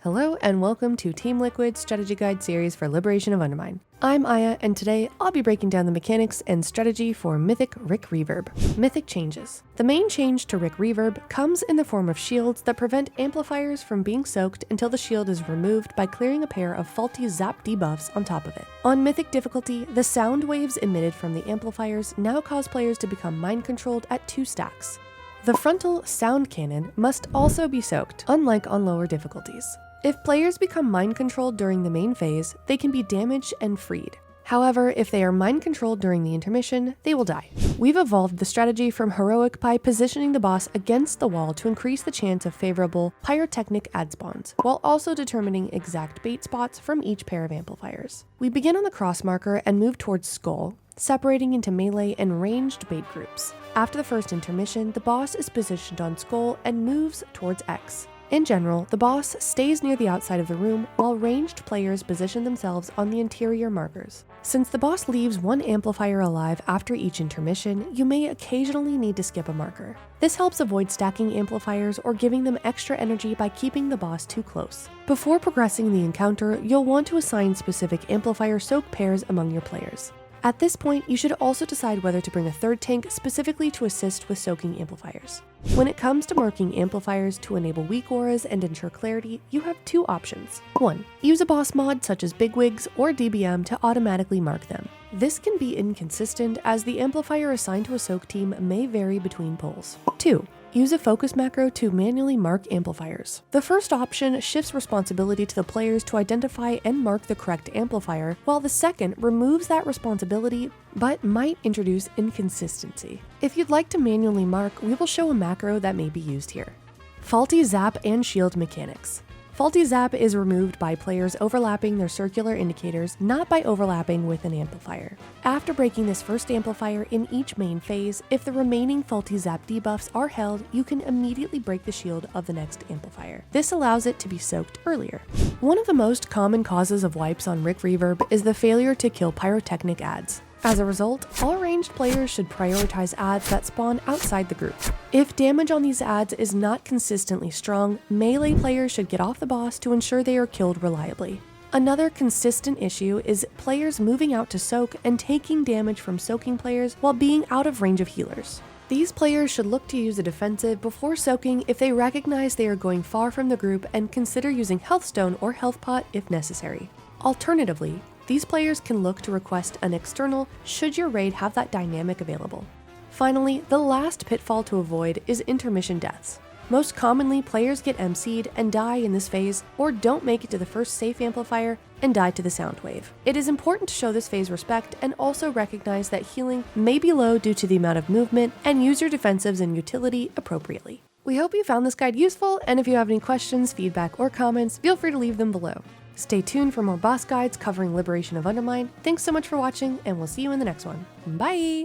Hello and welcome to Team Liquid's strategy guide series for Liberation of Undermine. I'm Eiya, and today I'll be breaking down the mechanics and strategy for Mythic Rik Reverb. Mythic Changes. The main change to Rik Reverb comes in the form of shields that prevent amplifiers from being soaked until the shield is removed by clearing a pair of faulty zap debuffs on top of it. On Mythic difficulty, the sound waves emitted from the amplifiers now cause players to become mind-controlled at 2 stacks. The frontal sound cannon must also be soaked, unlike on lower difficulties. If players become mind-controlled during the main phase, they can be damaged and freed. However, if they are mind-controlled during the intermission, they will die. We've evolved the strategy from heroic by positioning the boss against the wall to increase the chance of favorable Pyrochnic Ads spawns, while also determining exact bait spots from each pair of amplifiers. We begin on the cross marker and move towards Skull, separating into melee and ranged bait groups. After the first intermission, the boss is positioned on Skull and moves towards X. In general, the boss stays near the outside of the room while ranged players position themselves on the interior markers. Since the boss leaves one amplifier alive after each intermission, you may occasionally need to skip a marker. This helps avoid stacking amplifiers or giving them extra energy by keeping the boss too close. Before progressing the encounter, you'll want to assign specific amplifier soak pairs among your players. At this point, you should also decide whether to bring a third tank specifically to assist with soaking amplifiers. When it comes to marking amplifiers to enable weak auras and ensure clarity, you have 2 options. 1. Use a boss mod such as Bigwigs or DBM to automatically mark them. This can be inconsistent as the amplifier assigned to a soak team may vary between pulls. 2. Use a focus macro to manually mark amplifiers. The first option shifts responsibility to the players to identify and mark the correct amplifier, while the second removes that responsibility but might introduce inconsistency. If you'd like to manually mark, we will show a macro that may be used here. Faulty zap and shield mechanics. Faulty zap is removed by players overlapping their circular indicators, not by overlapping with an amplifier. After breaking this first amplifier in each main phase, if the remaining faulty zap debuffs are held, you can immediately break the shield of the next amplifier. This allows it to be soaked earlier. One of the most common causes of wipes on Rik Reverb is the failure to kill Pyrochnic Ads. As a result, all ranged players should prioritize ads that spawn outside the group. If damage on these ads is not consistently strong, melee players should get off the boss to ensure they are killed reliably. Another consistent issue is players moving out to soak and taking damage from soaking players while being out of range of healers. These players should look to use a defensive before soaking if they recognize they are going far from the group and consider using health stone or health pot if necessary. Alternatively, these players can look to request an external should your raid have that dynamic available. Finally, the last pitfall to avoid is intermission deaths. Most commonly, players get MC'd and die in this phase, or don't make it to the first safe amplifier and die to the sound wave. It is important to show this phase respect and also recognize that healing may be low due to the amount of movement, and use your defensives and utility appropriately. We hope you found this guide useful, and if you have any questions, feedback, or comments, feel free to leave them below. Stay tuned for more boss guides covering Liberation of Undermine. Thanks so much for watching, and we'll see you in the next one. Bye!